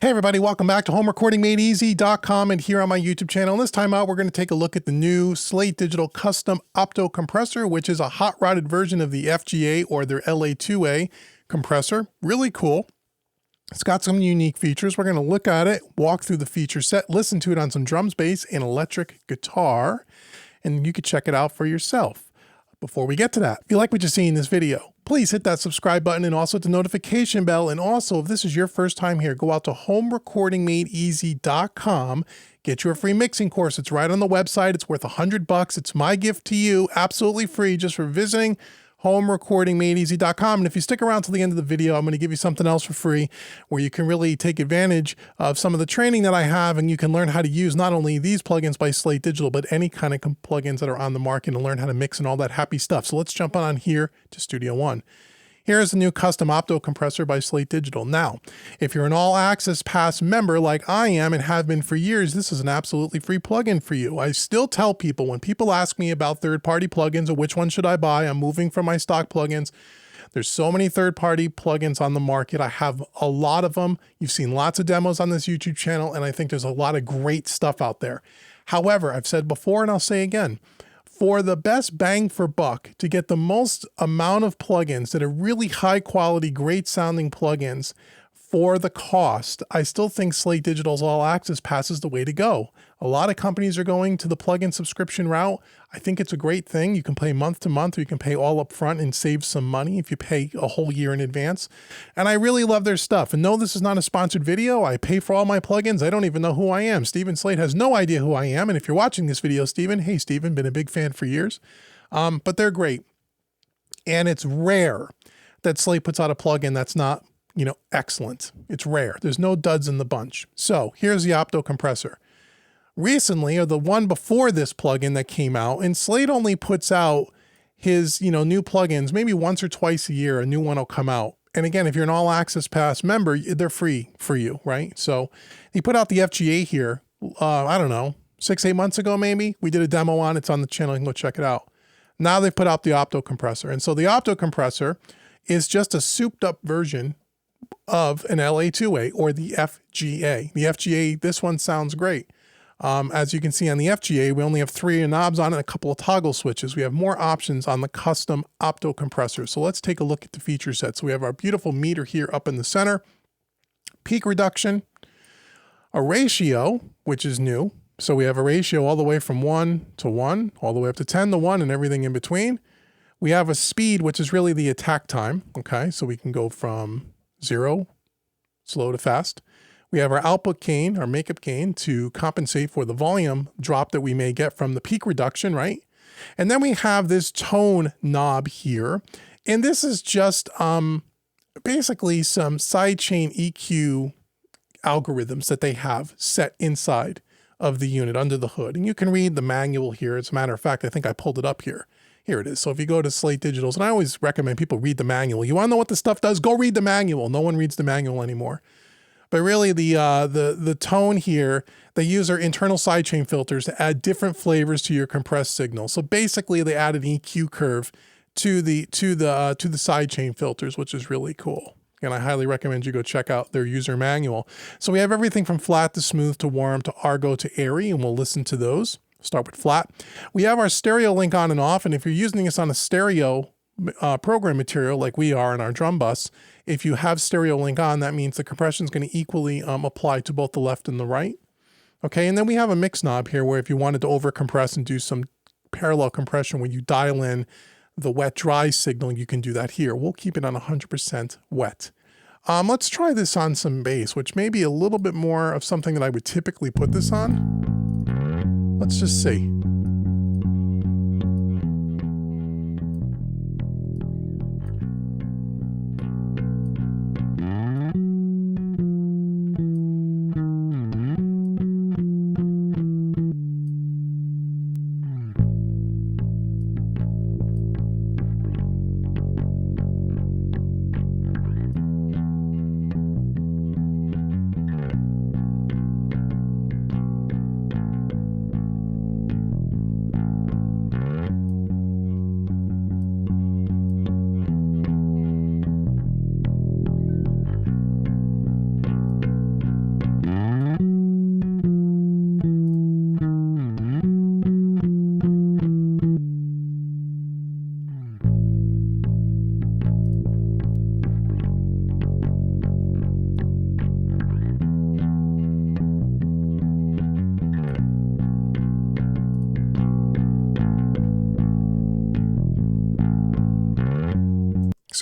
Hey everybody, welcome back to HomeRecordingMadeEasy.com and here on my YouTube channel. And this time out, we're going to take a look at the new Slate Digital Custom Opto Compressor, which is a hot-rodded version of the FGA or their LA2A compressor. Really cool. It's got some unique features. We're going to look at it, walk through the feature set, listen to it on some drums, bass, and electric guitar, and you can check it out for yourself. Before we get to that, if you like what you see in this video, please hit that subscribe button and also the notification bell. And also, if this is your first time here, go out to HomeRecordingMadeEasy.com. Get your free mixing course. It's right on the website. It's worth $100. It's my gift to you, absolutely free, just for visiting HomeRecordingMadeEasy.com. And if you stick around till the end of the video, I'm going to give you something else for free where you can really take advantage of some of the training that I have, and you can learn how to use not only these plugins by Slate Digital, but any kind of plugins that are on the market and learn how to mix and all that happy stuff. So let's jump on here to Studio One. Here's the new custom Opto compressor by Slate Digital. Now, if you're an All Access Pass member like I am and have been for years, this is an absolutely free plugin for you. I still tell people when people ask me about third-party plugins or which one should I buy, I'm moving from my stock plugins. There's so many third-party plugins on the market. I have a lot of them. You've seen lots of demos on this YouTube channel, and I think there's a lot of great stuff out there. However, I've said before and I'll say again, for the best bang for buck, to get the most amount of plugins that are really high quality, great sounding plugins for the cost, I still think Slate Digital's All Access Pass is the way to go. A lot of companies are going to the plugin subscription route. I think it's a great thing. You can pay month to month, or you can pay all up front and save some money if you pay a whole year in advance. And I really love their stuff. And no, this is not a sponsored video. I pay for all my plugins. I don't even know who I am. Stephen Slate has no idea who I am. And if you're watching this video, Stephen, hey, Stephen, been a big fan for years. But they're great. And it's rare that Slate puts out a plugin that's not, excellent. It's rare. There's no duds in the bunch. So here's the Opto compressor. Recently, or the one before this plugin that came out, and Slate only puts out his, new plugins maybe once or twice a year, a new one will come out. And again, if you're an All Access Pass member, they're free for you, right? So he put out the FGA here, I don't know, 6-8 months ago maybe. We did a demo on it. It's on the channel. You can go check it out. Now they put out the Opto compressor. And so the Opto compressor is just a souped up version of an LA2A or the FGA. The FGA, this one sounds great. As you can see on the FGA, we only have 3 knobs on it and a couple of toggle switches. We have more options on the custom Opto compressor. So let's take a look at the feature set. So we have our beautiful meter here up in the center, peak reduction, a ratio, which is new. So we have a ratio all the way from 1 to 1, all the way up to 10 to 1 and everything in between. We have a speed, which is really the attack time. Okay, so we can go from 0, slow to fast. We have our output gain, our makeup gain, to compensate for the volume drop that we may get from the peak reduction, right? And then we have this tone knob here. And this is just basically some sidechain EQ algorithms that they have set inside of the unit under the hood. And you can read the manual here. As a matter of fact, I think I pulled it up here. Here it is. So if you go to Slate Digital's, and I always recommend people read the manual. You want to know what the stuff does? Go read the manual. No one reads the manual anymore. But really the tone here, they use our internal sidechain filters to add different flavors to your compressed signal. So basically they add an EQ curve to the sidechain filters, which is really cool. And I highly recommend you go check out their user manual. So we have everything from flat to smooth to warm to Argo to airy, and we'll listen to those. Start with flat. We have our stereo link on and off, and if you're using this on a stereo program material like we are in our drum bus, if you have stereo link on, that means the compression is going to equally apply to both the left and the right. Okay, and then we have a mix knob here where if you wanted to over compress and do some parallel compression when you dial in the wet dry signal, you can do that here. We'll keep it on 100% wet. Let's try this on some bass, which may be a little bit more of something that I would typically put this on. Let's just see.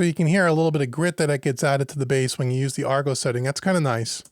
So you can hear a little bit of grit that gets added to the bass when you use the Argo setting. That's kind of nice.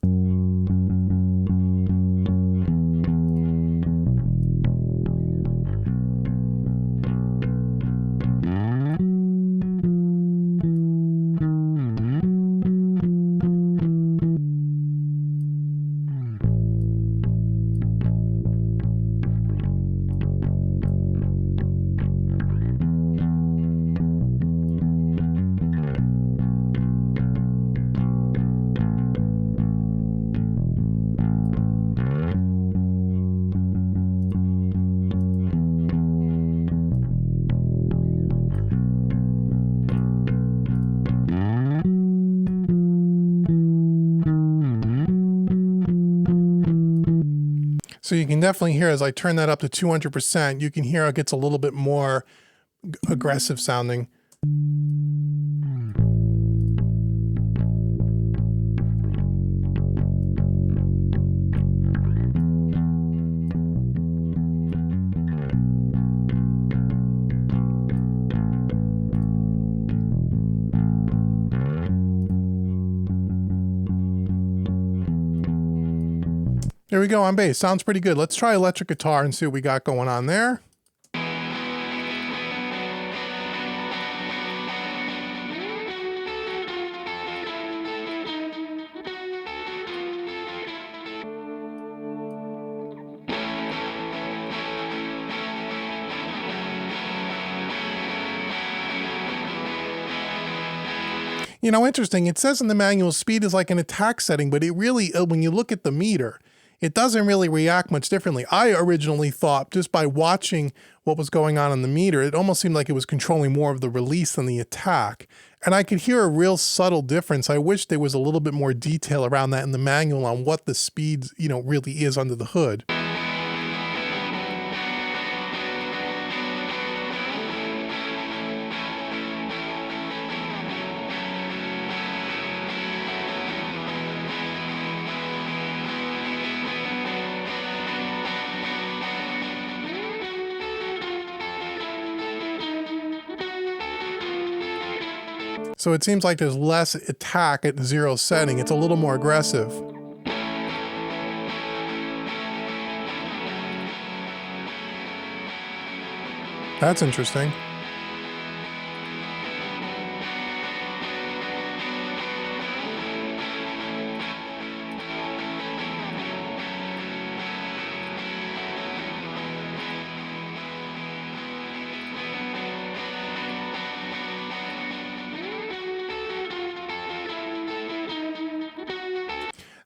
So you can definitely hear as I turn that up to 200%, you can hear it gets a little bit more aggressive sounding. There we go on bass. Sounds pretty good. Let's try electric guitar and see what we got going on there. You know, interesting. It says in the manual speed is like an attack setting, but it really, when you look at the meter, it doesn't really react much differently. I originally thought, just by watching what was going on the meter, it almost seemed like it was controlling more of the release than the attack. And I could hear a real subtle difference. I wish there was a little bit more detail around that in the manual on what the speed, you know, really is under the hood. So it seems like there's less attack at 0 setting. It's a little more aggressive. That's interesting.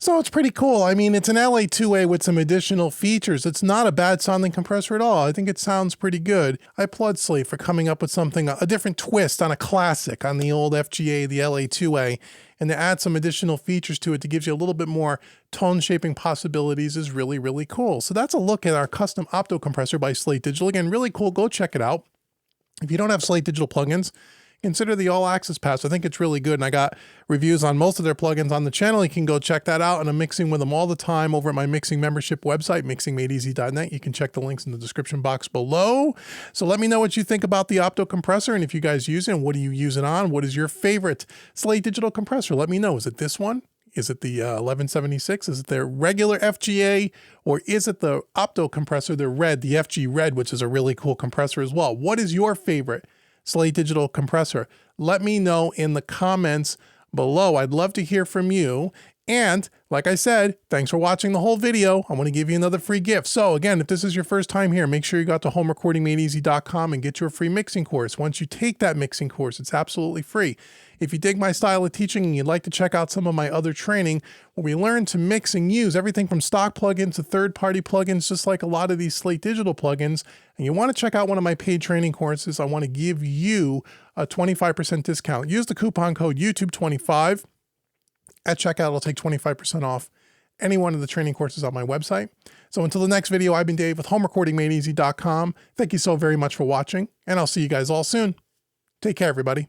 So it's pretty cool. I mean, it's an LA2A with some additional features. It's not a bad sounding compressor at all. I think it sounds pretty good. I applaud Slate for coming up with something, a different twist on a classic, on the old FGA, the LA2A, and to add some additional features to it to give you a little bit more tone shaping possibilities is really, really cool. So that's a look at our custom Opto compressor by Slate Digital. Again, really cool. Go check it out. If you don't have Slate Digital plugins, consider the All Access Pass. I think it's really good, and I got reviews on most of their plugins on the channel. You can go check that out, and I'm mixing with them all the time over at my mixing membership website, mixingmadeeasy.net. You can check the links in the description box below. So let me know what you think about the Opto compressor, and if you guys use it, and what do you use it on? What is your favorite Slate Digital compressor? Let me know. Is it this one? Is it the 1176? Is it their regular FGA? Or is it the Opto compressor, the red, the FG Red, which is a really cool compressor as well? What is your favorite Slate Digital compressor? Let me know in the comments below. I'd love to hear from you. And like I said, thanks for watching the whole video. I want to give you another free gift. So again, if this is your first time here, make sure you go to homerecordingmadeeasy.com and get your free mixing course. Once you take that mixing course, it's absolutely free. If you dig my style of teaching and you'd like to check out some of my other training, where we learn to mix and use everything from stock plugins to third-party plugins, just like a lot of these Slate Digital plugins, and you want to check out one of my paid training courses, I want to give you a 25% discount. Use the coupon code YouTube25. At checkout, it'll take 25% off any one of the training courses on my website. So until the next video, I've been Dave with homerecordingmadeeasy.com. Thank you so very much for watching, and I'll see you guys all soon. Take care, everybody.